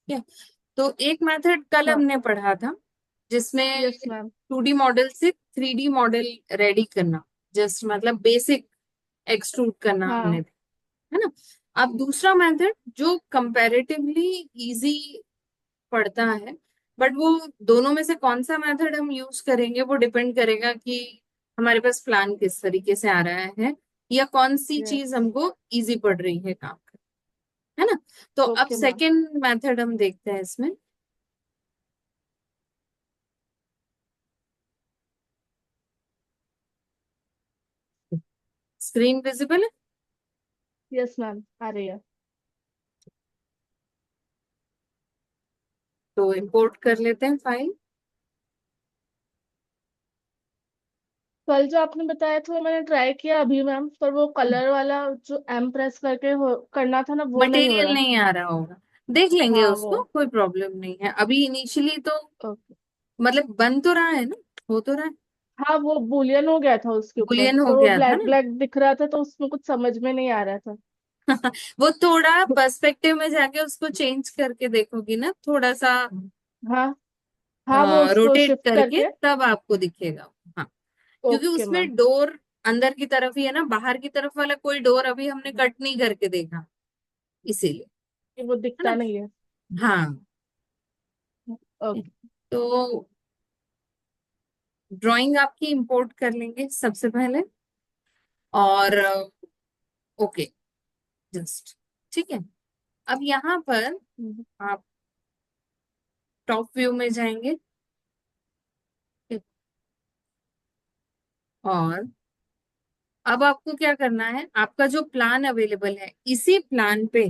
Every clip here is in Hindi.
ठीक है। तो एक मेथड कल हाँ। हमने पढ़ा था जिसमें यस मैम। 2D मॉडल से 3D मॉडल रेडी करना, जस्ट मतलब बेसिक एक्सट्रूड करना हमने, हाँ। है ना। अब दूसरा मेथड जो कंपैरेटिवली इजी पड़ता है, बट वो दोनों में से कौन सा मेथड हम यूज करेंगे वो डिपेंड करेगा कि हमारे पास प्लान किस तरीके से आ रहा है या कौन सी चीज यस। हमको इजी पड़ रही है काम करना, है ना। तो अब ओके मैम। सेकंड मेथड हम देखते हैं इसमें। स्क्रीन विजिबल है? यस मैम, आ रही है। तो इंपोर्ट कर लेते हैं फाइल। कल जो आपने बताया था वो मैंने ट्राई किया अभी मैम, पर वो कलर वाला जो एम प्रेस करके करना था ना, वो नहीं हो मटेरियल रहा। नहीं आ रहा होगा, देख लेंगे हाँ वो। उसको, कोई प्रॉब्लम नहीं है अभी इनिशियली तो। ओके। मतलब बन तो रहा है ना, हो तो रहा है। हाँ वो बुलियन हो गया था उसके ऊपर, बुलियन हो पर वो गया था ब्लैक ना। ब्लैक दिख रहा था तो उसमें कुछ समझ में नहीं आ रहा था। वो थोड़ा पर्सपेक्टिव में जाके उसको चेंज करके देखोगी ना थोड़ा सा, हाँ। हाँ वो उसको रोटेट शिफ्ट करके करके। तब आपको दिखेगा। हाँ, क्योंकि ओके मैम। उसमें डोर अंदर की तरफ ही है ना, बाहर की तरफ वाला कोई डोर अभी हमने कट नहीं करके देखा, इसीलिए, वो है दिखता ना। नहीं है। हाँ, ओके। तो ड्राइंग आपकी इंपोर्ट कर लेंगे सबसे पहले, और ओके, जस्ट ठीक है। अब यहाँ पर आप टॉप व्यू में जाएंगे, और अब आपको क्या करना है, आपका जो प्लान अवेलेबल है इसी प्लान पे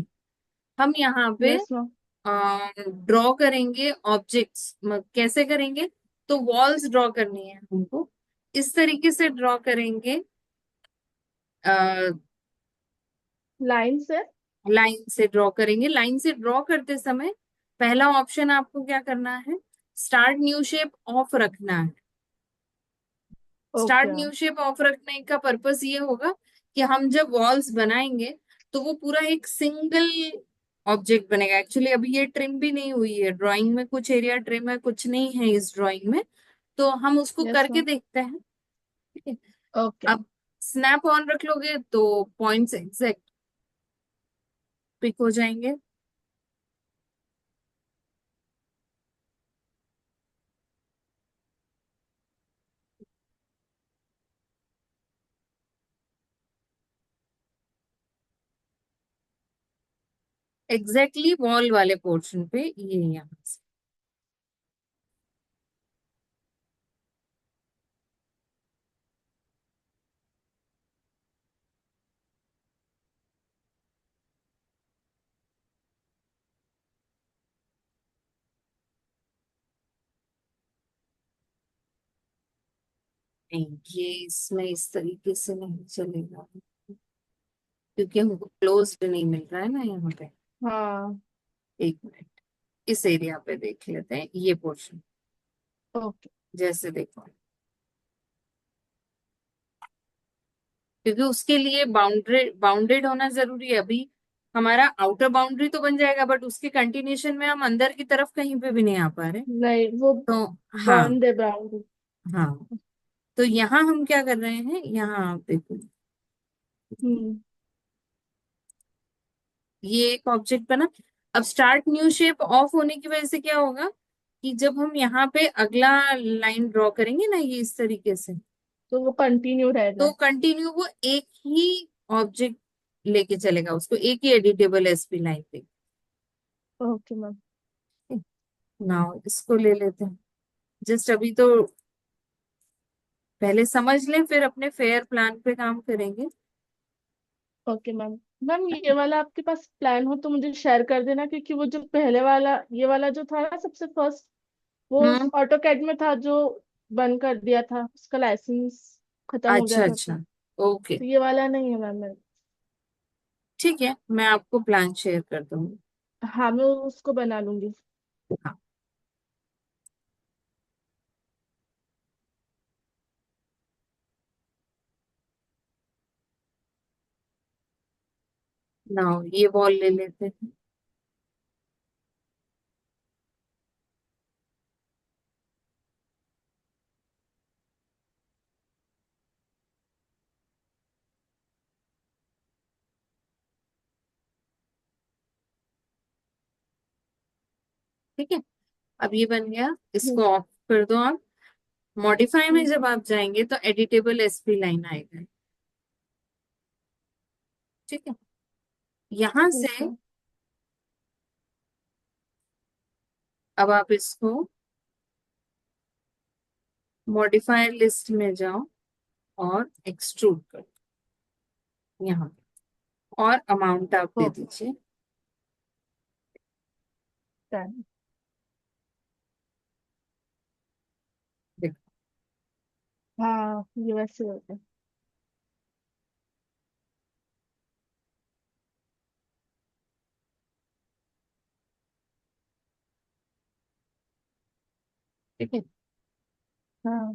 हम यहाँ पे यस मैम। ड्रॉ करेंगे ऑब्जेक्ट्स। कैसे करेंगे, तो वॉल्स ड्रॉ करनी है हमको, इस तरीके से ड्रॉ करेंगे, लाइन से। लाइन से ड्रॉ करेंगे। लाइन से ड्रॉ करते समय पहला ऑप्शन आपको क्या करना है, स्टार्ट न्यू शेप ऑफ रखना है। Start okay new ma'am. Shape of रखने का पर्पस ये होगा कि हम जब वॉल्स बनाएंगे तो वो पूरा एक सिंगल ऑब्जेक्ट बनेगा। एक्चुअली अभी ये ट्रिम भी नहीं हुई है ड्राइंग में, कुछ एरिया ट्रिम है कुछ नहीं है इस ड्राइंग में, तो हम उसको यस करके मैम। देखते हैं। ठीक है। ओके। अब स्नैप ऑन रख लोगे तो पॉइंट्स एग्जैक्ट पिक हो जाएंगे। एग्जैक्टली वॉल वाले पोर्शन पे ये यहाँ से। नहीं, ये इसमें इस तरीके से नहीं चलेगा, क्योंकि हमको क्लोज नहीं मिल रहा है ना यहाँ पे। हाँ। एक मिनट, इस एरिया पे देख लेते हैं ये पोर्शन। ओके। जैसे देखो, क्योंकि उसके लिए बाउंड्री बाउंडेड होना जरूरी है। अभी हमारा आउटर बाउंड्री तो बन जाएगा बट उसके कंटिन्यूशन में हम अंदर की तरफ कहीं पे भी नहीं आ पा रहे। नहीं वो तो हाँ, बॉन्ड है ब्राउन। हाँ, तो यहाँ हम क्या कर रहे हैं, यहाँ आप देखो, हम्म। ये एक ऑब्जेक्ट बना। अब स्टार्ट न्यू शेप ऑफ होने की वजह से क्या होगा कि जब हम यहाँ पे अगला लाइन ड्रॉ करेंगे ना ये इस तरीके से, तो वो कंटिन्यू तो रहेगा। कंटिन्यू वो एक ही ऑब्जेक्ट लेके चलेगा, उसको एक ही एडिटेबल एसपी लाइन पे। Okay ma'am. नाउ इसको ले लेते हैं। जस्ट अभी तो पहले समझ लें फिर अपने फेयर प्लान पे काम करेंगे। Okay ma'am. मैम ये वाला आपके पास प्लान हो तो मुझे शेयर कर देना, क्योंकि वो जो पहले वाला ये वाला जो था ना सबसे फर्स्ट, वो हम्म। ऑटोकैड में था जो बंद कर दिया था, उसका लाइसेंस खत्म हो गया अच्छा था तो। अच्छा, ओके, ये वाला नहीं है मैम मेरे। ठीक है, मैं आपको प्लान शेयर कर दूंगी। हाँ मैं उसको बना लूंगी। हाँ, नाउ ये वॉल ले लेते हैं। ठीक है, अब ये बन गया, इसको हम्म, ऑफ कर दो आप। मॉडिफाई में हम्म, जब आप जाएंगे तो एडिटेबल एसपी लाइन आएगा। ठीक है, यहां से ठीक है। अब आप इसको मॉडिफायर लिस्ट में जाओ और एक्सट्रूड कर यहाँ पे, और अमाउंट आप दे ओ, दीजिए। डन। देखो, हाँ, ये वैसे होता है। ठीक है। हाँ,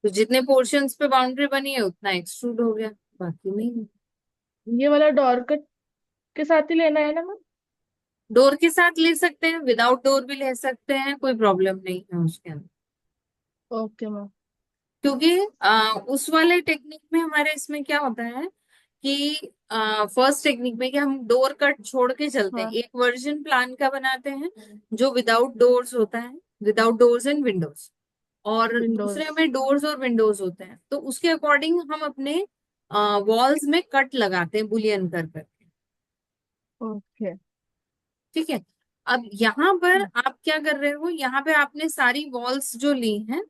तो जितने पोर्शंस पे बाउंड्री बनी है उतना एक्सट्रूड हो गया, बाकी नहीं। ये वाला डॉर कट के साथ ही लेना है ना मैम? डोर के साथ ले सकते हैं, विदाउट डोर भी ले सकते हैं, कोई प्रॉब्लम नहीं है उसके अंदर। Okay ma'am. क्योंकि उस वाले टेक्निक में हमारे इसमें क्या होता है कि फर्स्ट टेक्निक में कि हम डोर कट छोड़ के चलते हैं, हाँ, एक वर्जन प्लान का बनाते हैं जो विदाउट डोर्स होता है, विदाउट डोर्स एंड विंडोज, और विंडोज। दूसरे में डोर्स और विंडोज होते हैं, तो उसके अकॉर्डिंग हम अपने वॉल्स में कट लगाते हैं बुलियन कर करके। ओके। ठीक है, अब यहाँ पर आप क्या कर रहे हो, यहाँ पे आपने सारी वॉल्स जो ली हैं,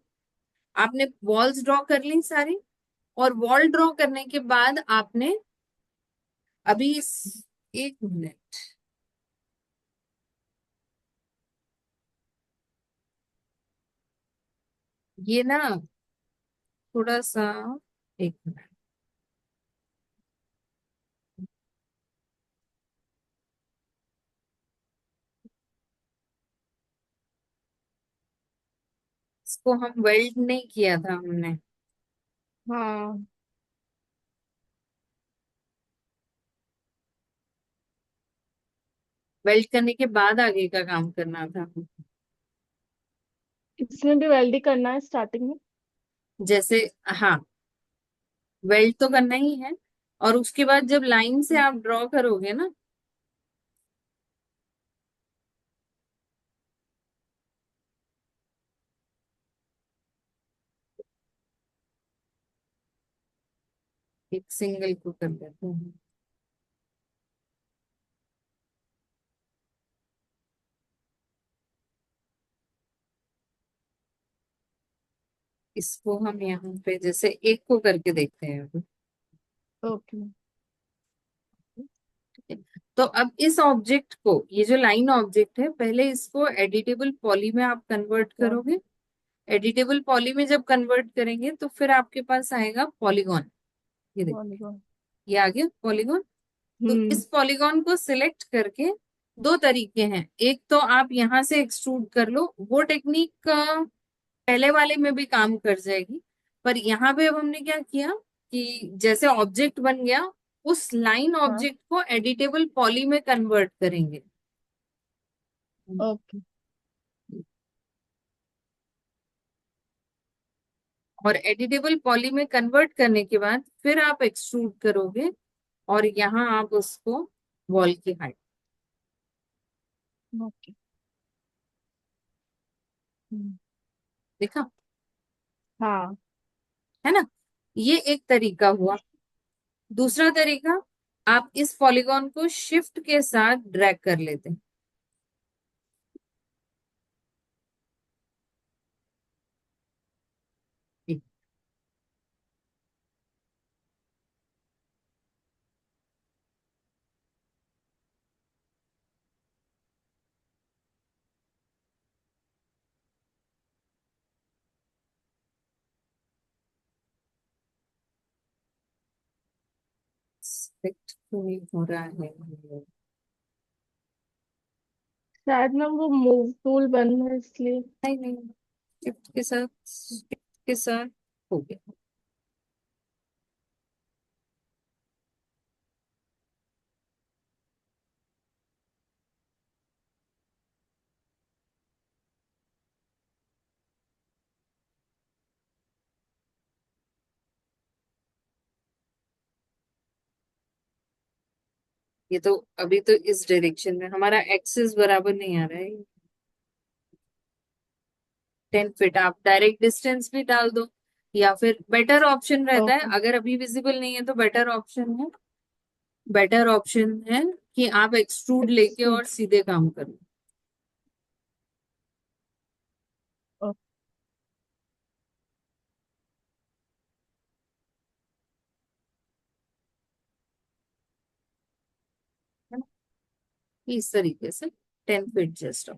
आपने वॉल्स ड्रॉ कर ली सारी, और वॉल ड्रॉ करने के बाद आपने अभी एक मिनट, ये ना थोड़ा सा, एक मिनट, इसको हम वेल्ड नहीं किया था हमने, हाँ, वेल्ड करने के बाद आगे का काम करना था। इसमें भी वेल्डिंग करना है स्टार्टिंग में? जैसे, हाँ, वेल्ड तो करना ही है, और उसके बाद जब लाइन से आप ड्रॉ करोगे ना, एक सिंगल को कर देते हैं, इसको हम यहाँ पे जैसे एक को करके देखते हैं अभी। ओके। तो अब इस ऑब्जेक्ट को, ये जो लाइन ऑब्जेक्ट है, पहले इसको एडिटेबल पॉली में आप कन्वर्ट क्या? करोगे। एडिटेबल पॉली में जब कन्वर्ट करेंगे तो फिर आपके पास आएगा पॉलीगॉन। ये देखो, पॉलीगॉन। ये आ गया पॉलीगॉन। तो हम्म। इस पॉलीगॉन को सिलेक्ट करके, दो तरीके हैं, एक तो आप यहाँ से एक्सट्रूड कर लो, वो टेक्निक पहले वाले में भी काम कर जाएगी, पर यहाँ पे अब हमने क्या किया कि जैसे ऑब्जेक्ट बन गया, उस लाइन हाँ, ऑब्जेक्ट को एडिटेबल पॉली में कन्वर्ट करेंगे। ओके। और एडिटेबल पॉली में कन्वर्ट करने के बाद फिर आप एक्सट्रूड करोगे, और यहाँ आप उसको वॉल की हाइट, ओके। हम्म, देखा, हाँ। है ना, ये एक तरीका हुआ। दूसरा तरीका, आप इस पॉलीगॉन को शिफ्ट के साथ ड्रैग कर लेते हैं। शिफ्ट क्यों हो रहा है? शायद ना वो मूव टूल बंद है इसलिए। नहीं नहीं, शिफ्ट के साथ हो गया। ये तो अभी तो इस डायरेक्शन में हमारा एक्सिस बराबर नहीं आ रहा है। 10 फीट आप डायरेक्ट डिस्टेंस भी डाल दो, या फिर बेटर ऑप्शन रहता है, ओके। अगर अभी विजिबल नहीं है तो बेटर ऑप्शन है कि आप एक्सट्रूड लेके और एक्सट्रूड। सीधे काम करो। है ना? इस तरीके से 10 फीट जस्ट।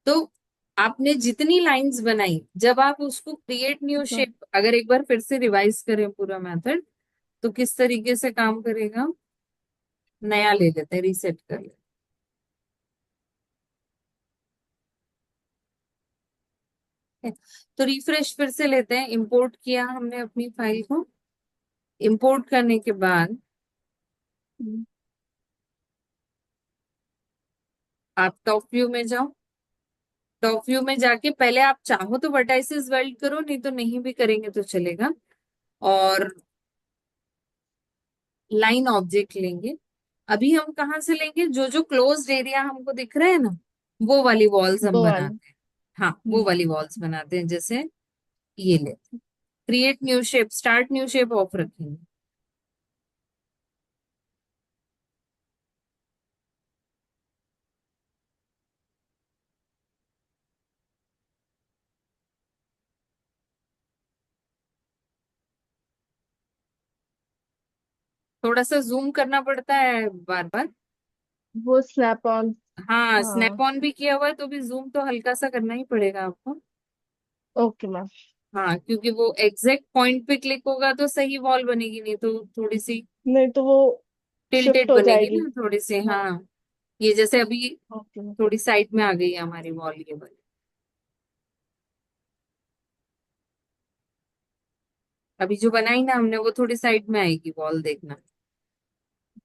तो आपने जितनी लाइंस बनाई, जब आप उसको क्रिएट न्यू हाँ। शेप, अगर एक बार फिर से रिवाइज करें पूरा मेथड, तो किस तरीके से काम करेगा। नया ले लेते हैं, रीसेट कर लेते हैं। तो रिफ्रेश फिर से लेते हैं, इंपोर्ट किया हमने अपनी फाइल को। इंपोर्ट करने के बाद हम्म, आप टॉप व्यू में जाओ। टॉप व्यू में जाके पहले आप चाहो तो वर्टाइसेस वेल्ड करो, नहीं तो नहीं भी करेंगे तो चलेगा। और लाइन ऑब्जेक्ट लेंगे। अभी हम कहाँ से लेंगे, जो जो क्लोज्ड एरिया हमको दिख रहे हैं ना, वो वाली वॉल्स हम वो वाला। बनाते हैं। हाँ, वो हम्म। वाली वॉल्स बनाते हैं, जैसे ये ले। Create new shape, start new shape of रखेंगे। थोड़ा सा जूम करना पड़ता है बार बार। वो स्नैप ऑन। हाँ, स्नैप हाँ। ऑन भी किया हुआ है तो भी जूम तो हल्का सा करना ही पड़ेगा आपको। Okay ma'am. हाँ, क्योंकि वो एग्जैक्ट पॉइंट पे क्लिक होगा तो सही वॉल बनेगी, नहीं तो थोड़ी सी नहीं तो वो टिल्टेड शिफ्ट हो बनेगी जाएगी। ना, थोड़ी सी। हाँ। हाँ, ये जैसे अभी ओके मैम। थोड़ी साइड में आ गई है हमारी वॉल, ये वाली। अभी जो बनाई ना हमने, वो थोड़ी साइड में आएगी वॉल, देखना।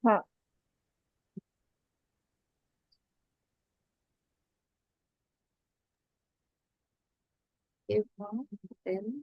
हाँ। ये वॉल 10।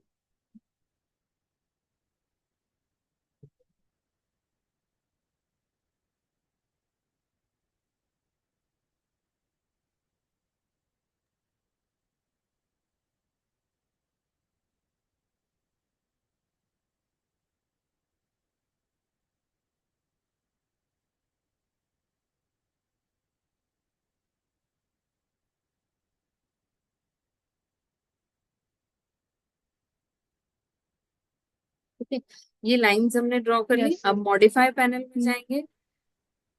ठीक है, ये लाइंस हमने ड्रॉ कर ली। यस अब सर। मॉडिफाई पैनल में जाएंगे,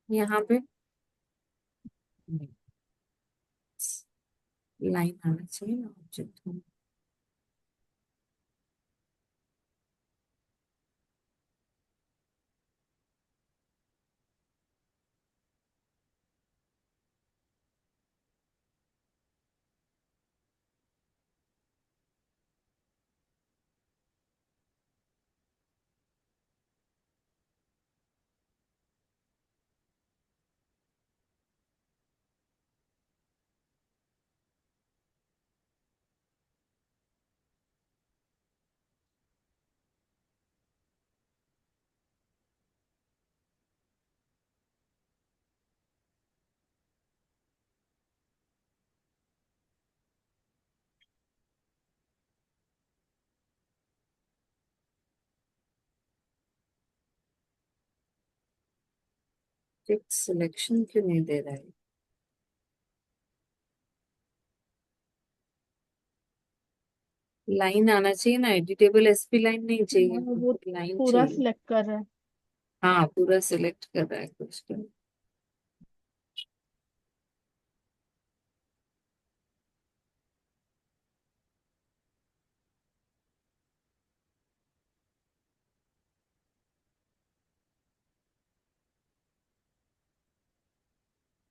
यहाँ पे लाइन आना चाहिए ना ऑब्जेक्ट में। सिलेक्शन क्यों नहीं दे रहा है। लाइन आना चाहिए ना, एडिटेबल एसपी लाइन नहीं चाहिए, वो लाइन पूरा चाहिए। सिलेक्ट कर रहा है। हाँ, पूरा सिलेक्ट कर रहा है कुछ तो।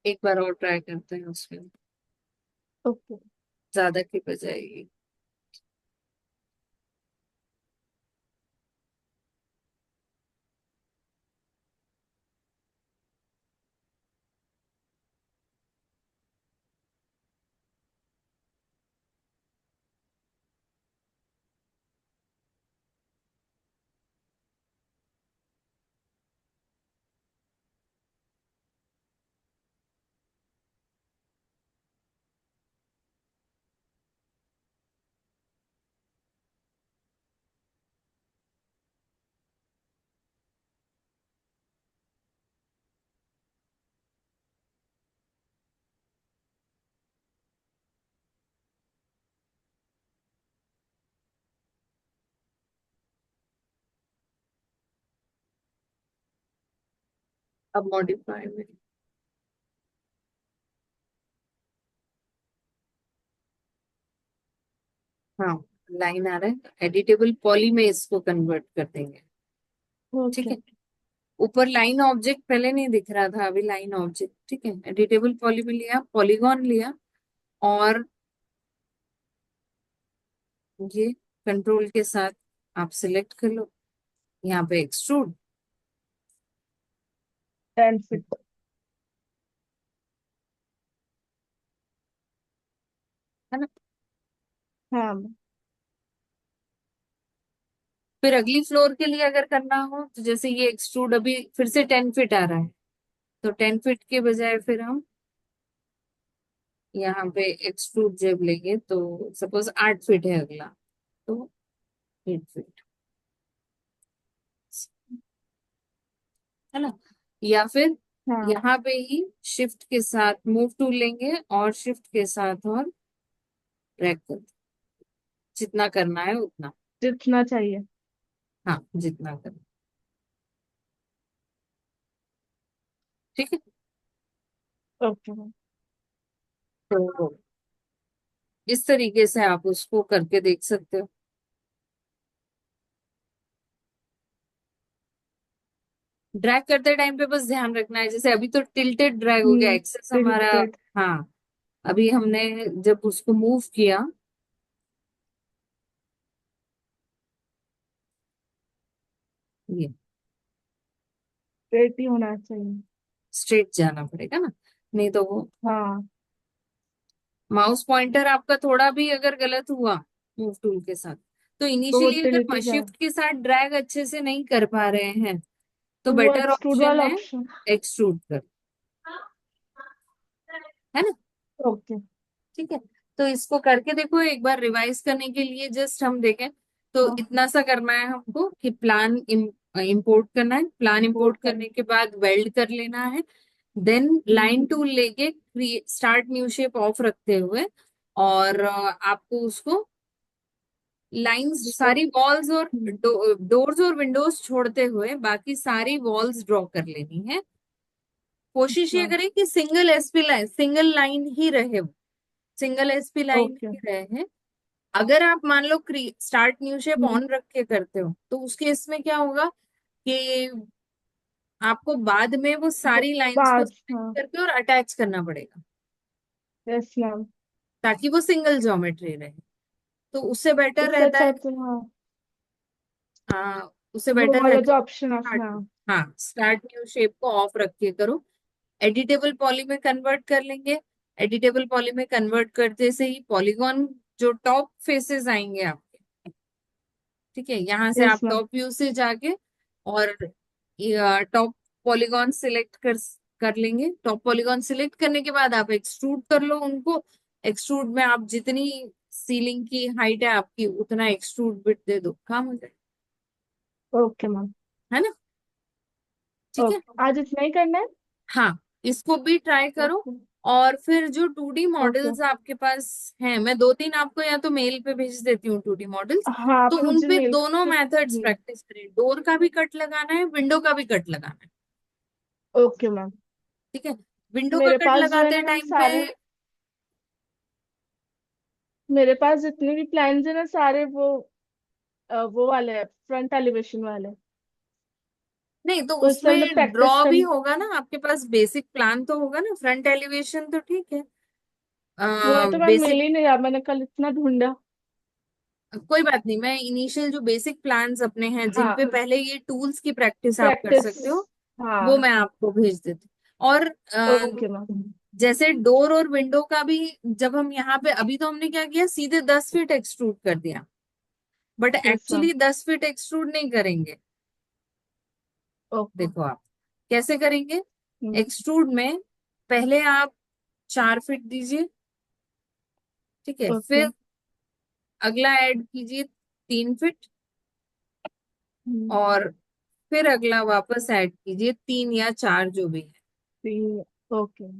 एक बार और ट्राई करते हैं उसमें, ओके। ज्यादा की बजाएगी। अब मॉडिफाई में, हाँ लाइन आ रहा है, एडिटेबल पॉली में इसको कन्वर्ट कर देंगे। ठीक ओके। है, ऊपर लाइन ऑब्जेक्ट पहले नहीं दिख रहा था, अभी लाइन ऑब्जेक्ट, ठीक है, एडिटेबल पॉली में लिया, पॉलीगॉन लिया, और ये कंट्रोल के साथ आप सिलेक्ट कर लो, यहाँ पे एक्सट्रूड, 10 फीट। है ना। हाँ। फिर अगली फ्लोर के लिए अगर करना हो तो जैसे ये एक्सट्रूड अभी फिर से 10 फीट आ रहा है, तो 10 फीट के बजाय फिर हम यहाँ पे एक्सट्रूड जब लेंगे तो सपोज 8 फीट है अगला, तो 8 फीट, है ना। या फिर हाँ, यहाँ पे ही शिफ्ट के साथ मूव टूल लेंगे और शिफ्ट के साथ और ड्रैग कर, जितना करना है उतना, जितना चाहिए। हाँ जितना करना, ठीक है। Okay ma'am. तो इस तरीके से आप उसको करके देख सकते हो। ड्रैग करते टाइम पे बस ध्यान रखना है, जैसे अभी तो टिल्टेड ड्रैग हो गया, एक्सेस हमारा, टिल्टेड। हाँ अभी हमने जब उसको मूव किया, ये स्ट्रेट ही होना चाहिए। स्ट्रेट जाना पड़ेगा ना, नहीं तो वो हाँ, माउस पॉइंटर आपका थोड़ा भी अगर गलत हुआ मूव टूल के साथ, तो तो वो इनिशियली टिल्ट अगर ही जाए। शिफ्ट के साथ ड्रैग अच्छे से नहीं कर पा रहे हैं तो तो वो बेटर एक्सट्रूड ऑप्शन वाला है ऑप्शन। एक्सट्रूड कर, है ना। ओके। ठीक है, तो इसको करके देखो एक बार, रिवाइज करने के लिए जस्ट हम देखें तो हाँ, इतना सा करना है हमको कि प्लान इंपोर्ट करना है, प्लान इम्पोर्ट इंपोर्ट कर। करने के बाद वेल्ड कर लेना है, देन लाइन टूल लेके स्टार्ट न्यू शेप ऑफ रखते हुए, और आपको उसको लाइंस रिपोर्ट। सारी वॉल्स और डोर्स और विंडोज छोड़ते हुए बाकी सारी वॉल्स ड्रॉ कर लेनी है। कोशिश ये अच्छा। करें कि single SP line, single line ही रहे, सिंगल एसपी लाइन ओके। ही रहे। अगर आप मान लो start new shape hmm. On रख के करते हो तो उसके इसमें क्या होगा कि आपको बाद में वो सारी लाइंस को बाद, सिलेक्ट हाँ। करके और अटैच करना पड़ेगा, यस मैम। ताकि वो सिंगल ज्योमेट्री रहे। तो उससे बेटर इससे रहता अच्छा है, तो हाँ, उससे वो बेटर वाला रहता जो है ऑप्शन है, स्टार्ट, हाँ। हाँ स्टार्ट न्यू शेप को ऑफ रख के करो। एडिटेबल पॉली में कन्वर्ट कर लेंगे, एडिटेबल पॉली में कन्वर्ट करते से ही पॉलीगॉन जो टॉप फेसेस आएंगे आपके, ठीक है, यहाँ से यस आप मैम। टॉप व्यू से जाके और टॉप पॉलीगॉन सिलेक्ट कर लेंगे। टॉप पॉलीगॉन सिलेक्ट करने के बाद आप एक्सट्रूड कर लो उनको, एक्सट्रूड में आप जितनी सीलिंग की हाइट है आपकी उतना एक्सट्रूड बिट दे दो, काम हो जाए, ओके मैम। है ना। ठीक है, ओके, आज इतना ही करना है। हाँ इसको भी ट्राई करो। ओके। और फिर जो 2D ओके। मॉडल्स आपके पास हैं, मैं दो तीन आपको या तो मेल पे भेज देती हूँ 2D मॉडल्स, हाँ, तो आप उन मुझे पे मेल दोनों पे। मेथड्स प्रैक्टिस करें, डोर का भी कट लगाना है, विंडो का भी कट लगाना है। Okay ma'am. ठीक है, विंडो का मेरे कट पास जो है लगाते ना मैम टाइम पे, सारे, मेरे पास जितने भी प्लान्स है ना सारे वो वाले फ्रंट एलिवेशन वाले। नहीं तो तो इससे हमने उसमें प्रैक्टिस ड्रॉ कर। भी होगा ना आपके पास, बेसिक प्लान तो होगा ना, फ्रंट एलिवेशन तो ठीक है, वो तो मैम मिल बेसिक, ही नहीं रहा, मैंने कल इतना ढूंढा। कोई बात नहीं, मैं इनिशियल जो बेसिक प्लान्स अपने हैं जिन पे हाँ। पहले ये टूल्स की प्रैक्टिस आप कर प्रैक्टिस। सकते हो, वो हाँ। मैं आपको भेज देती हूँ। और ओके मैम। जैसे डोर और विंडो का भी, जब हम यहाँ पे अभी तो हमने क्या किया, सीधे 10 फीट एक्सट्रूड कर दिया, but yes ma'am. Actually 10 feet extrude नहीं करेंगे। ओके। देखो आप कैसे करेंगे, एक्सट्रूड में पहले आप 4 फीट दीजिए, ठीक है, ओके। फिर अगला ऐड कीजिए 3 फीट, और फिर अगला वापस ऐड कीजिए 3 या 4 जो भी है। ओके।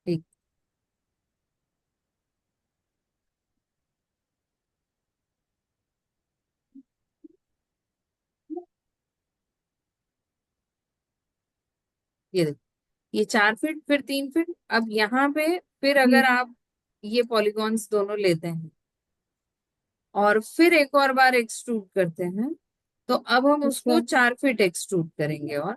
ठीक, ये देखो, ये 4 फीट फिर 3 फीट। अब यहाँ पे फिर अगर हम्म। आप ये पॉलीगॉन्स दोनों लेते हैं और फिर एक और बार एक्सट्रूड करते हैं, तो अब हम उसको अच्छा। 4 फीट एक्सट्रूड करेंगे। और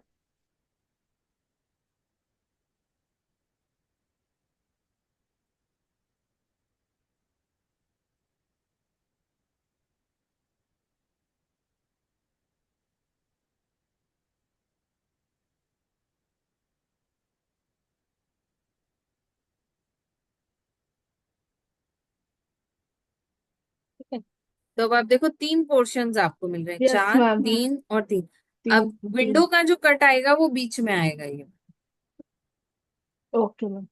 ठीक है, तो अब आप देखो 3 पोर्शंस आपको मिल रहे हैं, यस 4, मैम। 3 और 3। तीन। अब तीन। विंडो का जो कट आएगा वो बीच में आएगा ये, ओके मैम।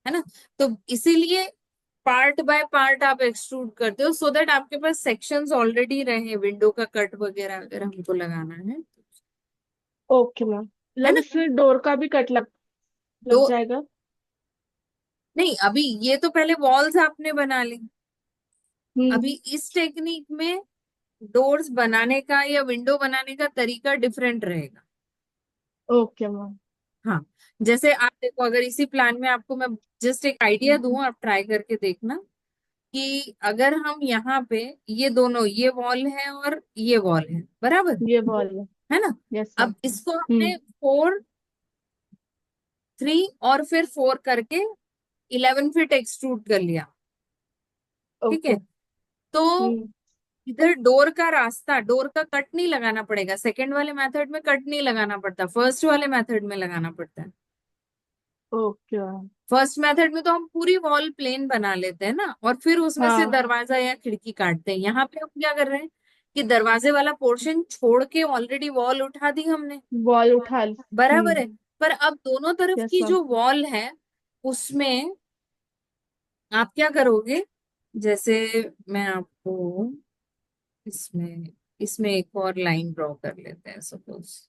है ना। तो इसीलिए पार्ट बाय पार्ट आप एक्सट्रूड करते हो, सो दैट आपके पास सेक्शंस ऑलरेडी रहे विंडो का कट वगैरह अगर हमको लगाना है। ओके मैम, है मतलब ना। इसमें डोर का भी कट तो लग जाएगा। नहीं, अभी ये तो पहले वॉल्स आपने बना ली। हम्म। अभी इस टेक्निक में डोर्स बनाने का या विंडो बनाने का तरीका डिफरेंट रहेगा। Okay ma'am. हाँ, जैसे आप देखो, अगर इसी प्लान में आपको मैं जस्ट एक आइडिया दूं, आप ट्राई करके देखना कि अगर हम यहाँ पे ये दोनों, ये वॉल है और ये वॉल है बराबर, ये बॉल है। है ना। Yes ma'am. अब इसको हम्म। हमने 4, 3 और फिर 4 करके 11 फीट एक्सट्रूड कर लिया। ठीक है, ओके। तो हम्म। इधर डोर का रास्ता, डोर का कट नहीं लगाना पड़ेगा। सेकंड वाले मेथड में कट नहीं लगाना पड़ता, फर्स्ट वाले मेथड में लगाना पड़ता है। Okay ma'am. फर्स्ट मेथड में तो हम पूरी वॉल प्लेन बना लेते हैं ना, और फिर उसमें से हाँ, दरवाजा या खिड़की काटते हैं। यहाँ पे हम क्या कर रहे हैं कि दरवाजे वाला पोर्शन छोड़ के ऑलरेडी वॉल उठा दी हमने, बॉल उठा बराबर है। पर अब दोनों तरफ यस की मैम। जो वॉल है उसमें आप क्या करोगे, जैसे मैं आपको इसमें इसमें एक और लाइन ड्रॉ कर लेते हैं सपोज।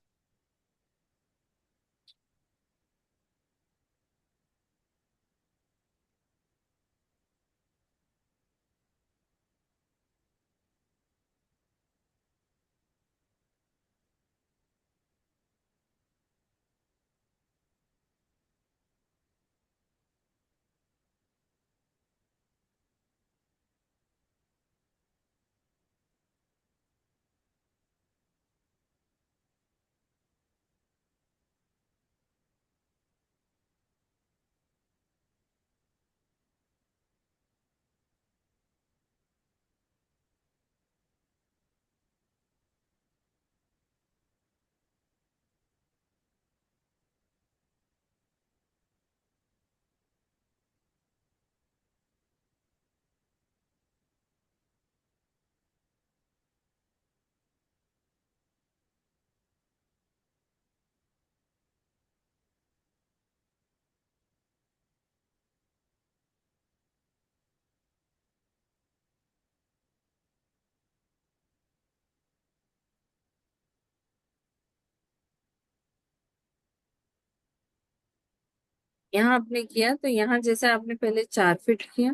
यहाँ आपने किया तो यहाँ जैसे आपने पहले 4 फीट किया,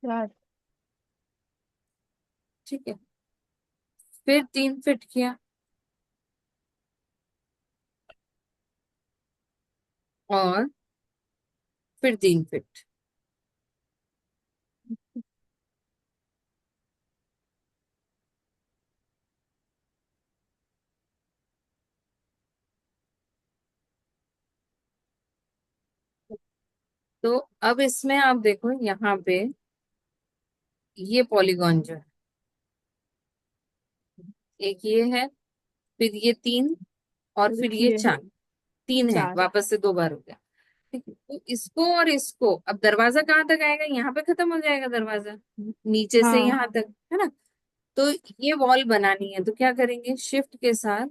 यार। ठीक है, फिर 3 फीट किया और फिर 3 फीट। तो अब इसमें आप देखो यहाँ पे ये पॉलीगॉन जो है, एक ये है, फिर ये 3 और और फिर एक ये ये है। 4। 3 है, 4। वापस से 2 बार हो गया। ठीक है, तो इसको और इसको, अब दरवाजा कहाँ तक आएगा, यहाँ पे खत्म हो जाएगा दरवाजा, नीचे से हाँ। यहाँ तक, है ना। तो ये वॉल बनानी है तो क्या करेंगे, शिफ्ट के साथ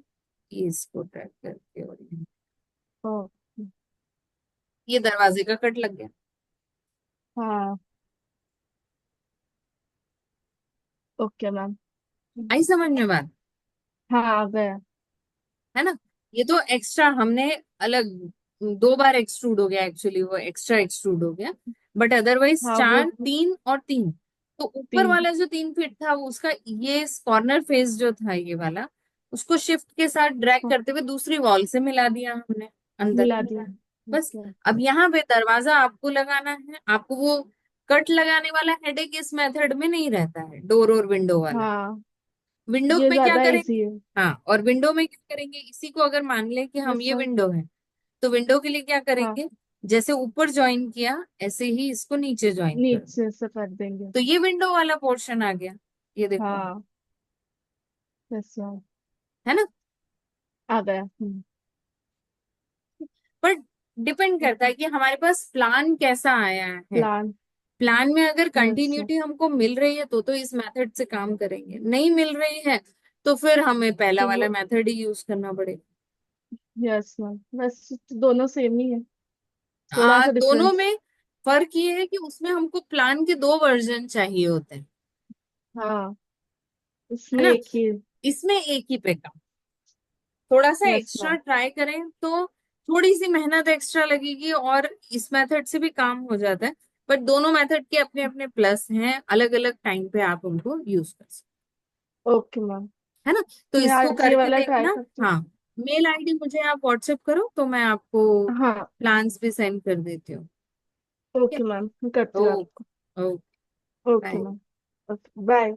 ये इसको ड्रैग करके, और ओ। ये दरवाजे का कट लग गया। हाँ। Okay ma'am. आई समझ में बात, हाँ, आ गया। है ना। ये तो एक्स्ट्रा हमने अलग 2 बार एक्सट्रूड हो गया, एक्चुअली वो एक्स्ट्रा एक्सट्रूड हो गया। बट अदरवाइज हाँ, वो 4, 3 और 3। तो ऊपर 3। वाला जो 3 फीट था वो उसका ये कॉर्नर फेस जो था ये वाला, उसको शिफ्ट के साथ ड्रैग हाँ, करते हुए दूसरी वॉल से मिला दिया हमने अंदर। मिला दिया। बस। ओके। अब यहाँ पे दरवाजा आपको लगाना है, आपको वो कट लगाने वाला हेडेक इस मेथड में नहीं रहता है, डोर और विंडो वाला। हाँ, विंडो ये में क्या ज्यादा इजी करेंगे? है। हाँ, और विंडो में क्या करेंगे, इसी को अगर मान लें कि हम यस ये मैम। विंडो है, तो विंडो के लिए क्या हाँ, करेंगे, जैसे ऊपर ज्वाइन किया ऐसे ही इसको नीचे ज्वाइन कर दो। नीचे से कर देंगे। तो ये विंडो वाला पोर्शन आ गया, ये देखो, हाँ। Yes ma'am. है ना। आ गया। पर डिपेंड करता है कि हमारे पास प्लान कैसा आया है। प्लान। प्लान में अगर यस मैम। कंटिन्यूटी हमको मिल रही है तो इस मेथड से काम करेंगे, नहीं मिल रही है तो फिर हमें पहला तो वाला वो। मेथड ही यूज करना पड़ेगा। यस मैम, बस दोनों सेम ही है, थोड़ा सा दोनों डिफरेंस। में फर्क ये है कि उसमें हमको प्लान के दो वर्जन चाहिए होते हैं, हाँ, है इसमें ना। एक ही। इसमें एक ही पे काम, थोड़ा सा यस एक्स्ट्रा मैम। ट्राई करें तो थोड़ी सी मेहनत एक्स्ट्रा लगेगी, और इस मेथड से भी काम हो जाता है। बट दोनों मेथड के अपने अपने प्लस हैं, अलग अलग टाइम पे आप उनको यूज कर सकते ओके मैम। हैं, है ना। तो मैं इसको आज ये करके वाला ट्राई देखना। करती हूँ। हाँ, मेल आईडी मुझे आप व्हाट्सएप करो तो मैं आपको हाँ। प्लान्स भी सेंड कर देती हूँ। ठीक ओके मैम, मैं करती है। हूँ ओके। आपको। Okay. Okay bye. Ma'am. Okay, bye.